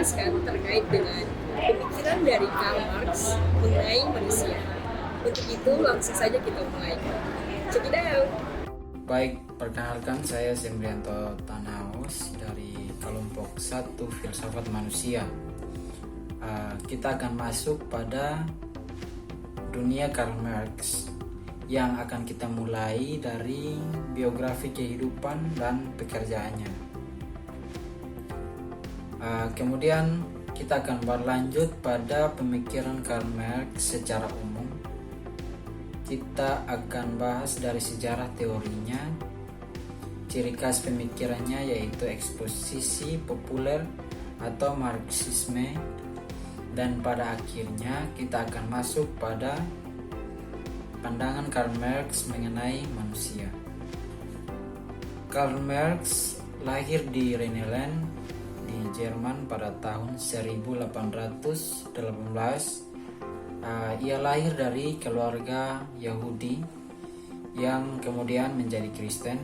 menjelaskan terkait dengan pemikiran dari Karl Marx mengenai manusia. Untuk itu langsung saja kita mulai. Check it out. Baik, perkenalkan saya Sembrianto Tanaus dari kelompok 1 Filsafat Manusia. Kita akan masuk pada dunia Karl Marx yang akan kita mulai dari biografi kehidupan dan pekerjaannya. Kemudian kita akan berlanjut pada pemikiran Karl Marx secara umum. Kita akan bahas dari sejarah teorinya, ciri khas pemikirannya yaitu eksposisi populer atau Marxisme, dan pada akhirnya kita akan masuk pada pandangan Karl Marx mengenai manusia. Karl Marx lahir di Rheinland di Jerman pada tahun 1818. Ia lahir dari keluarga Yahudi yang kemudian menjadi Kristen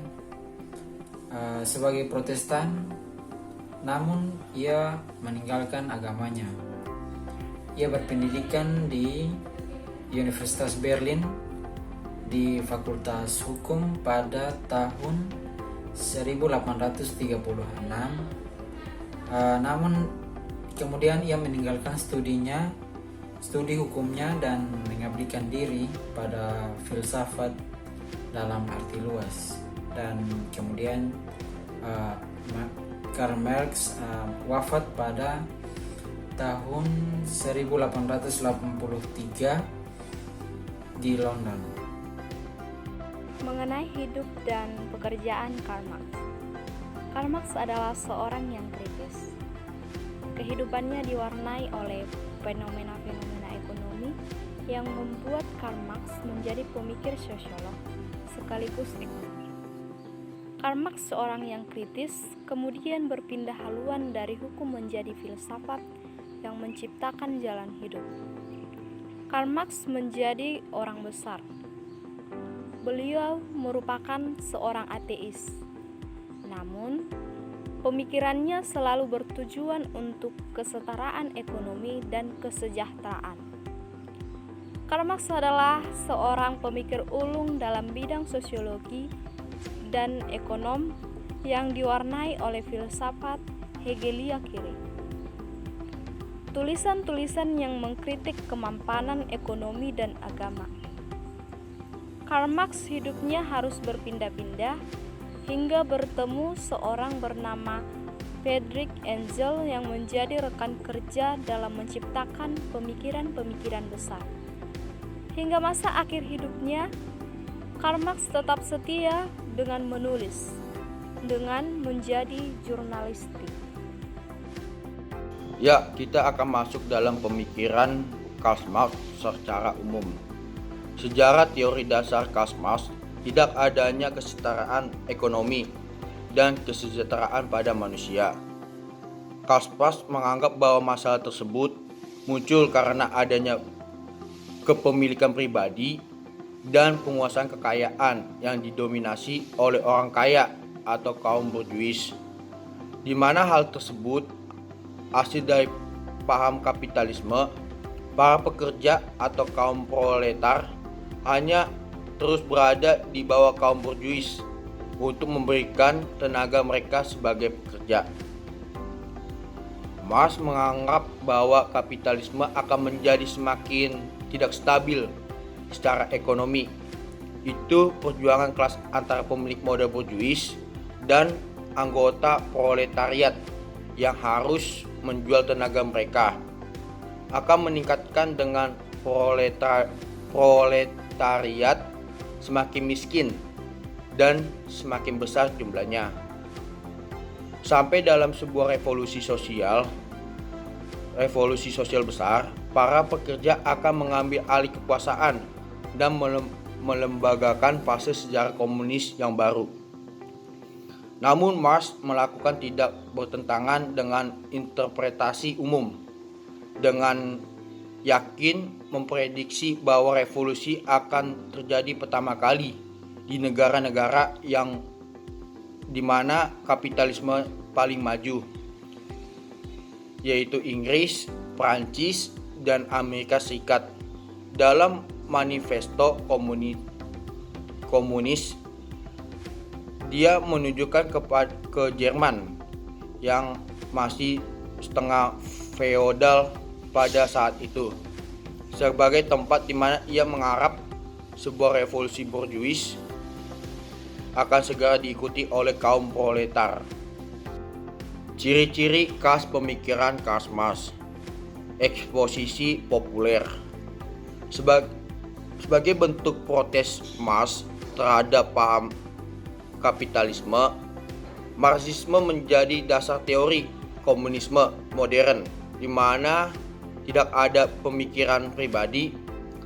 sebagai Protestan, namun ia meninggalkan agamanya. Ia berpendidikan di Universitas Berlin di Fakultas Hukum pada tahun 1836. Namun kemudian ia meninggalkan studi hukumnya dan mengabdikan diri pada filsafat dalam arti luas. Dan kemudian Karl Marx wafat pada tahun 1883 di London. Mengenai hidup dan pekerjaan Karl Marx. Karl Marx adalah seorang yang kritis. Kehidupannya diwarnai oleh fenomena-fenomena ekonomi yang membuat Karl Marx menjadi pemikir sosiolog sekaligus ekonomi. Karl Marx seorang yang kritis, kemudian berpindah haluan dari hukum menjadi filsafat yang menciptakan jalan hidup. Karl Marx menjadi orang besar. Beliau merupakan seorang ateis. Namun, pemikirannya selalu bertujuan untuk kesetaraan ekonomi dan kesejahteraan. Karl Marx adalah seorang pemikir ulung dalam bidang sosiologi dan ekonom yang diwarnai oleh filsafat Hegelia kiri. Tulisan-tulisan yang mengkritik kemampanan ekonomi dan agama. Karl Marx hidupnya harus berpindah-pindah hingga bertemu seorang bernama Friedrich Engels yang menjadi rekan kerja dalam menciptakan pemikiran-pemikiran besar. Hingga masa akhir hidupnya, Karl Marx tetap setia dengan menulis, dengan menjadi jurnalistik. Ya, kita akan masuk dalam pemikiran Karl Marx secara umum. Sejarah teori dasar Karl Marx tidak adanya kesetaraan ekonomi dan kesejahteraan pada manusia. Karl Marx menganggap bahwa masalah tersebut muncul karena adanya kepemilikan pribadi dan penguasaan kekayaan yang didominasi oleh orang kaya atau kaum borjuis, di mana hal tersebut hasil dari paham kapitalisme. Para pekerja atau kaum proletar hanya terus berada di bawah kaum borjuis untuk memberikan tenaga mereka sebagai pekerja. Marx menganggap bahwa kapitalisme akan menjadi semakin tidak stabil secara ekonomi. Itu perjuangan kelas antara pemilik modal borjuis dan anggota proletariat yang harus menjual tenaga mereka akan meningkatkan dengan proletariat semakin miskin dan semakin besar jumlahnya. Sampai dalam sebuah revolusi sosial besar, para pekerja akan mengambil alih kekuasaan dan melembagakan fase sejarah komunis yang baru. Namun Marx melakukan tidak bertentangan dengan interpretasi umum, dengan yakin memprediksi bahwa revolusi akan terjadi pertama kali di negara-negara yang dimana kapitalisme paling maju. yaitu Inggris, Prancis, dan Amerika Serikat. Dalam manifesto komunis, dia menunjukkan ke Jerman yang masih setengah feodal pada saat itu sebagai tempat di mana ia mengharap sebuah revolusi borjuis akan segera diikuti oleh kaum proletar. Ciri-ciri khas pemikiran Karl Marx. Eksposisi populer. Sebagai bentuk protes Marx terhadap paham kapitalisme, Marxisme menjadi dasar teori komunisme modern, di mana tidak ada pemikiran pribadi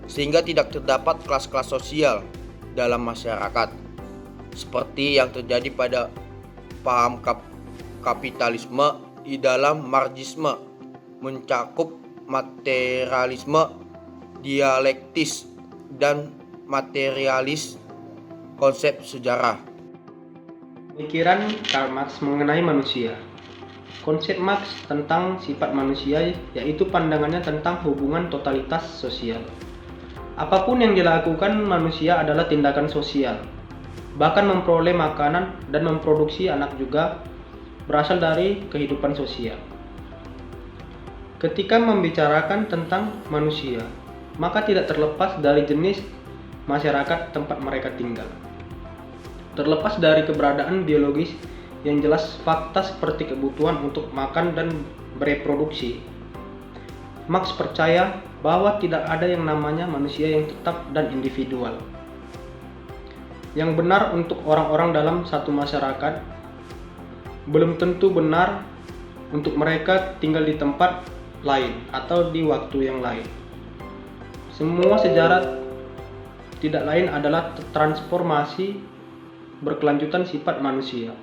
sehingga tidak terdapat kelas-kelas sosial dalam masyarakat, seperti yang terjadi pada paham kapitalisme. Di dalam Marxisme mencakup materialisme, dialektis, dan materialis konsep sejarah. Pemikiran Karl Marx mengenai manusia. Konsep Marx tentang sifat manusia yaitu pandangannya tentang hubungan totalitas sosial. Apapun yang dilakukan manusia adalah tindakan sosial. Bahkan memperoleh makanan dan memproduksi anak juga berasal dari kehidupan sosial. Ketika membicarakan tentang manusia, maka tidak terlepas dari jenis masyarakat tempat mereka tinggal. Terlepas dari keberadaan biologis yang jelas fakta seperti kebutuhan untuk makan dan bereproduksi, Marx percaya bahwa tidak ada yang namanya manusia yang tetap dan individual. Yang benar untuk orang-orang dalam satu masyarakat belum tentu benar untuk mereka tinggal di tempat lain atau di waktu yang lain. Semua sejarah tidak lain adalah transformasi berkelanjutan sifat manusia.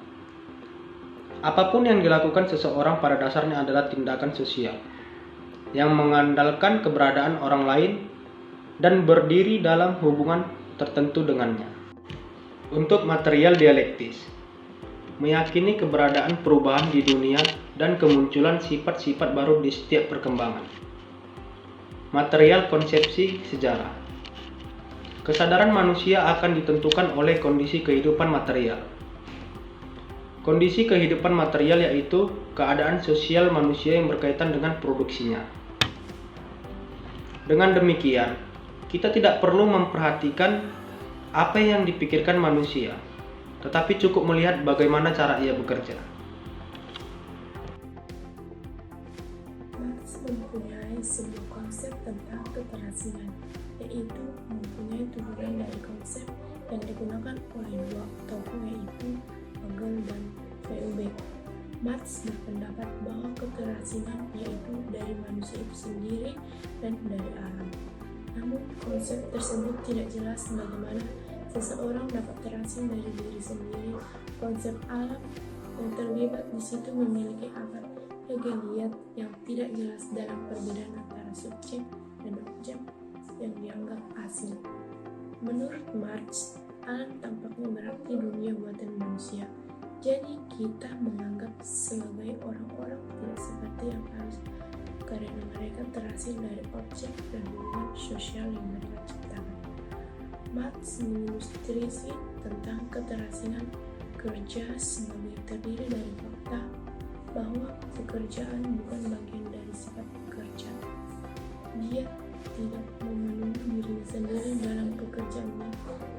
Apapun yang dilakukan seseorang pada dasarnya adalah tindakan sosial yang mengandalkan keberadaan orang lain dan berdiri dalam hubungan tertentu dengannya. Untuk material dialektis, meyakini keberadaan perubahan di dunia dan kemunculan sifat-sifat baru di setiap perkembangan. Material konsepsi sejarah. Kesadaran manusia akan ditentukan oleh kondisi kehidupan material. Kondisi kehidupan material yaitu keadaan sosial manusia yang berkaitan dengan produksinya. Dengan demikian, kita tidak perlu memperhatikan apa yang dipikirkan manusia, tetapi cukup melihat bagaimana cara ia bekerja. Marx mempunyai sebuah konsep tentang keterasingan, yaitu mempunyai turunan dari konsep yang digunakan oleh dua tokoh yaitu Hegel dan Feuerbach. Marx berpendapat bahwa keterasingan yaitu dari manusia itu sendiri dan dari alam. Namun konsep tersebut tidak jelas bagaimana seseorang dapat terasing dari diri sendiri. Konsep alam yang terlibat di situ memiliki akar Hegelian yang tidak jelas dalam perbedaan antara subjek dan objek yang dianggap asli. Menurut Marx, alam tampaknya berarti dunia buatan manusia. Jadi kita menganggap sebagai orang-orang tidak seperti yang harus karena mereka terasing dari objek dan hubungan sosial yang mereka ciptakan. Marx mengilustrasi tentang keterasingan kerja sebagai terdiri dari fakta bahwa pekerjaan bukan bagian dari sifat pekerja. Dia tidak memenuhi dirinya sendiri dalam pekerjaannya,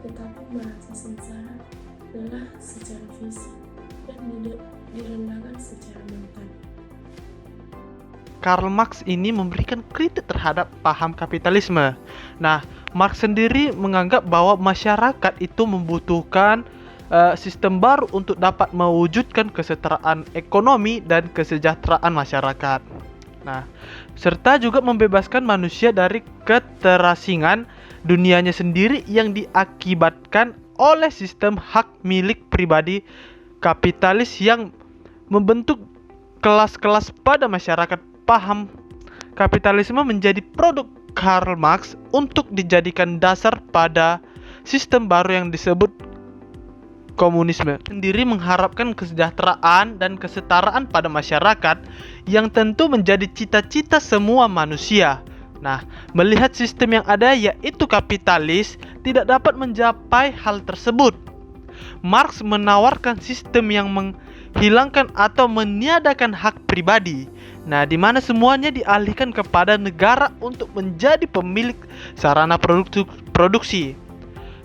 tetapi merasa sengsara, lelah secara fisik, dan direndahkan secara mental. Karl Marx ini memberikan kritik terhadap paham kapitalisme. Nah, Marx sendiri menganggap bahwa masyarakat itu membutuhkan sistem baru untuk dapat mewujudkan kesetaraan ekonomi dan kesejahteraan masyarakat. Nah, serta juga membebaskan manusia dari keterasingan dunianya sendiri yang diakibatkan oleh sistem hak milik pribadi kapitalis yang membentuk kelas-kelas pada masyarakat. Paham kapitalisme menjadi produk Karl Marx untuk dijadikan dasar pada sistem baru yang disebut komunisme. Sendiri mengharapkan kesejahteraan dan kesetaraan pada masyarakat yang tentu menjadi cita-cita semua manusia. Nah, melihat sistem yang ada yaitu kapitalis tidak dapat mencapai hal tersebut. Marx menawarkan sistem yang menghilangkan atau meniadakan hak pribadi. Nah, di mana semuanya dialihkan kepada negara untuk menjadi pemilik sarana produksi.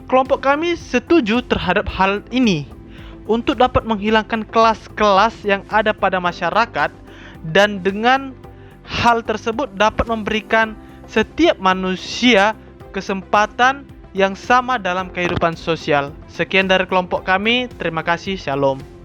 Kelompok kami setuju terhadap hal ini untuk dapat menghilangkan kelas-kelas yang ada pada masyarakat dan dengan hal tersebut dapat memberikan setiap manusia kesempatan yang sama dalam kehidupan sosial. Sekian dari kelompok kami, terima kasih, shalom.